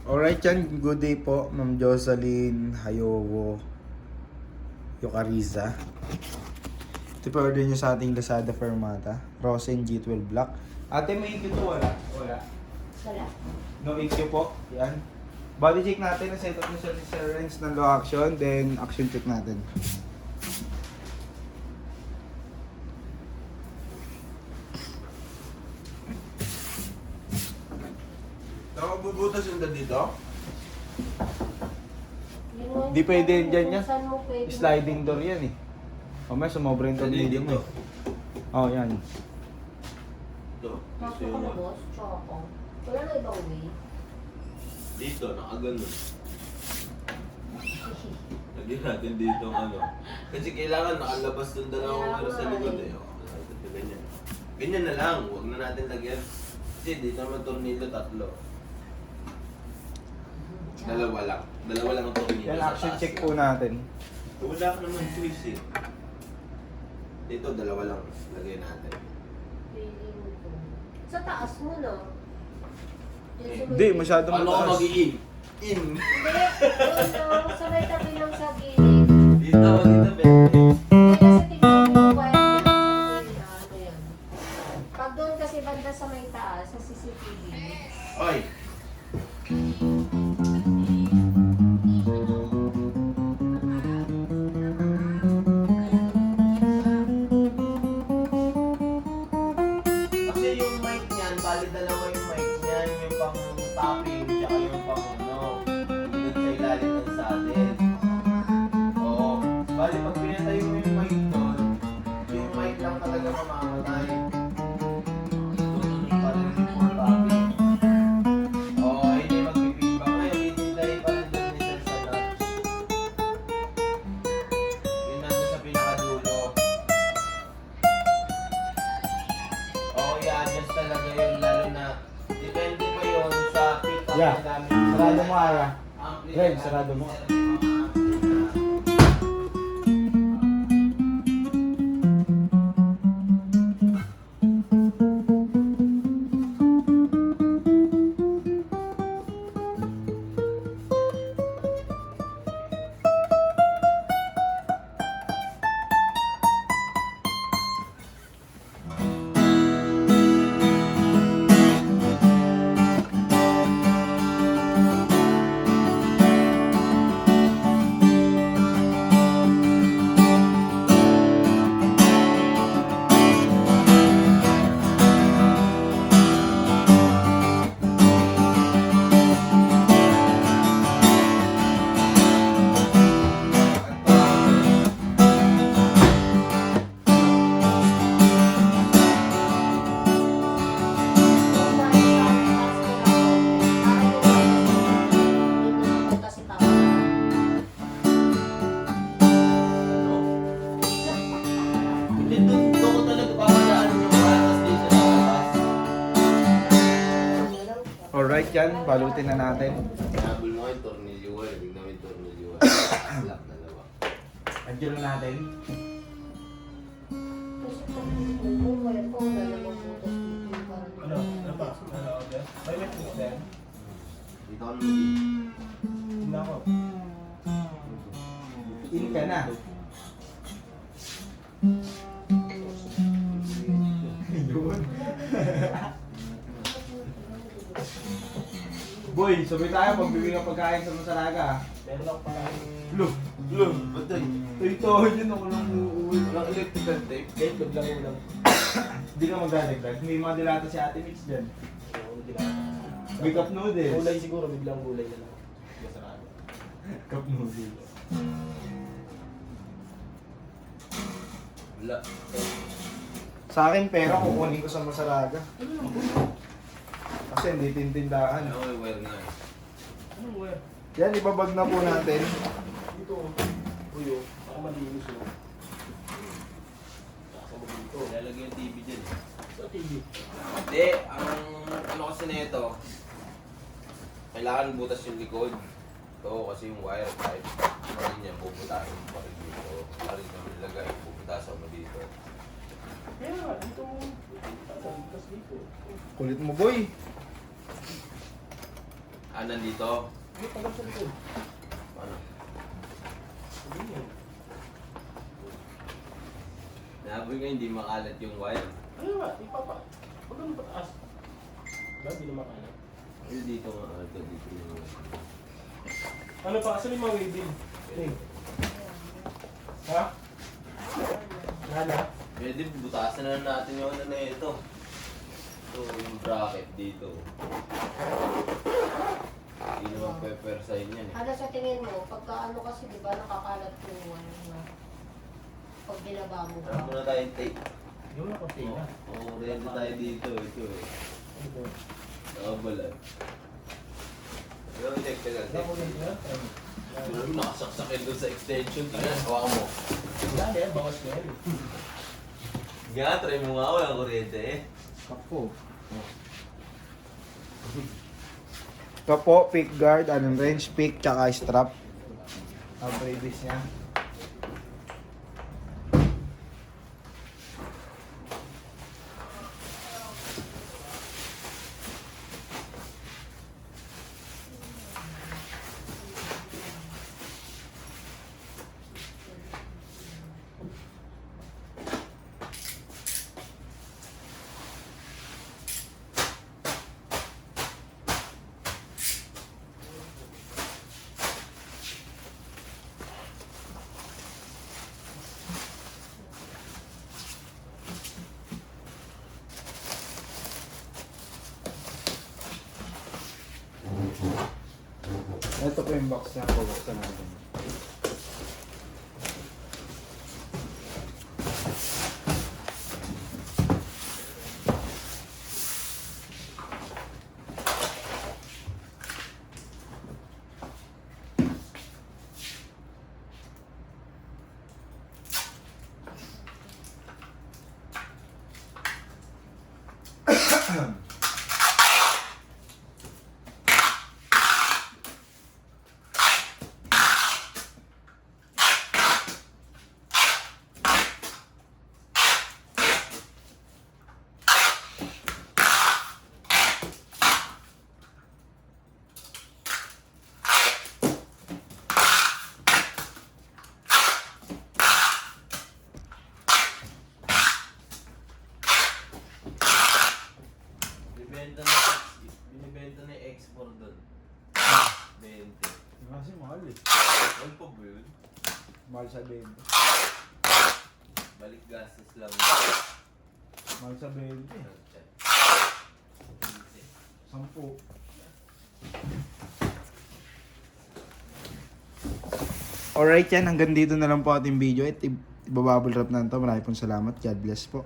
Alright yan, good day po, Ma'am Jocelyn Hayowo Yokariza. Ito pa order nyo sa ating Lazada Fermata, Rosen G12 Black. Ate, may EQ to wala? Wala. Wala. No EQ po, yan. Body check natin, na-set up nyo sa Sir Renz ng low action, then action check natin. Nakabubutas yung dad dito? Di pwede yan dyan yan. Saan mo pwede? Sliding door yan eh. O may sumobra yung tornilyo mo eh. Oh, yan. Ito. Pasok Gusto ka na, yun. boss. Tsaka. Wala na ibang way. Dito, nakaganon. Lagyan natin dito ang ano. Kasi kailangan nakalabas yung dalawang Kaya ano sa nga likod eh. eh. Oh, ganyan. Ganyan na lang. Huwag na natin lagyan. Kasi dito naman tornilyo tatlo. Dalawa lang. Dalawa lang ang tornilyo Yan, sa action taas. check po natin. Wala ka naman choice eh. Dito, dalawa lang. Lagyan natin. Pili mo to. Sa taas mo, no? Yan sa may- Hindi, masyadong Paano ka mataas. mag-i-in? In! Hindi. Doon, no? Sa may tabi lang sa gilid. Dito, dito, Ben. Kaya sa tingin mo, kaya yan. Ano yan? Pag doon kasi banda sa may taas, sa CCTV. Oy! Kasi yung mic niyan, bali dalawa yung mic niyan, yung pang tapping, tsaka yung pang ano, yung sa ilalim ng saddle. Oo. Bali pag pinatayo mo yung mic doon, yung mic lang talaga mamamatay. Para hindi mo tapping. Oo, hindi magpipigba. Ngayon, hihintayin pa rin doon ni Sir sa lunch. Yun nandun sa pinakadulo. Oo, i-adjust talaga yun, lalo na depende pa yun sa pick-up Yeah. na namin. Sarado mo, Ara. Ampli- Ren, sarado mo. Hindi, doon ko talaga papadaan yung patas dito sa labas. Alright yan, balutin na natin. Habol mo yung tornilyo wire, bigla mo yung tornilyo wire. Lock dalawa. Adjust lang natin. Ano pa? Ano order? May may order? Dito ka naman. Hindi ako. In ka na. Boy, sabay tayo pagbibigyan ng pagkain sa Masaraga. Meron ako pala. Look, Look, patay. ito yun ako lang uuwi. Walang electrical tape. Kahit wag lang ulang. Hindi ka magdadagdag. May mga dilata si Ate Mitch dyan. Oo, hindi lang. May cup noodles. Gulay siguro, biglang gulay na lang. Masarado. Cup noodles. Wala. Sa akin pera kukunin ko sa Masaraga. Kasi hindi tintindahan. Ano may wire na eh. Anong wire? Yan, ibabag na po natin. Dito. Uy, oh. Ako malinis, oh. Saka mo dito. Lalagyan yung TV dyan. Sa TV. Hindi, ang ano kasi nito, kailangan butas yung likod. Ito kasi yung wire type. Parang niya, puputasin mo pa rin dito. Parang niya nilagay, puputasan mo dito. Kaya nga, dito mo. Tapos dito. Kulit mo, boy. Ah, nandito. Ay, tagal sa likod. Ano? Sabi niya. Naboy nga hindi makalat yung wire. Ano ba? Ipapa. Huwag ganun pataas. Wala, di na makalat. Ay, dito nga. Dito nga. Ano pa? Asan yung mga waving? Piling. Ha? Nana? Pwede butasan na natin yung ano na ito. Ito yung bracket dito. Hindi naman pepersahin yan eh. Ano sa tingin mo, pagka ano kasi di ba nakakalat yung ano na pag binaba mo Tara ba? muna tayong tape. Yung na konti na. Oo, ready tayo dito. Ito eh. Ano ba? Nakabalat. Pero check ka lang. Wala ko din yan. Siguro nakasaksakin doon sa extension. Tingnan, hawakan mo. Wala na yan, bawas na yan. Nga, try mo nga. Walang kuryente eh. Kapo. Kapo, pick guard, anong range, pick, tsaka strap. Ang previous niya. Ito po yung box niya, bubuksan natin. Binibenta na yung X4 doon. 20. Kasi mahal eh. Ano pa ba yun? Mahal sa bento. Balik gastos lang. Mahal sa bento eh. Chat. 10. Alright yan, hanggang dito na lang po ating video. At ibabubble wrap na ito. Maraming pong salamat. God bless po.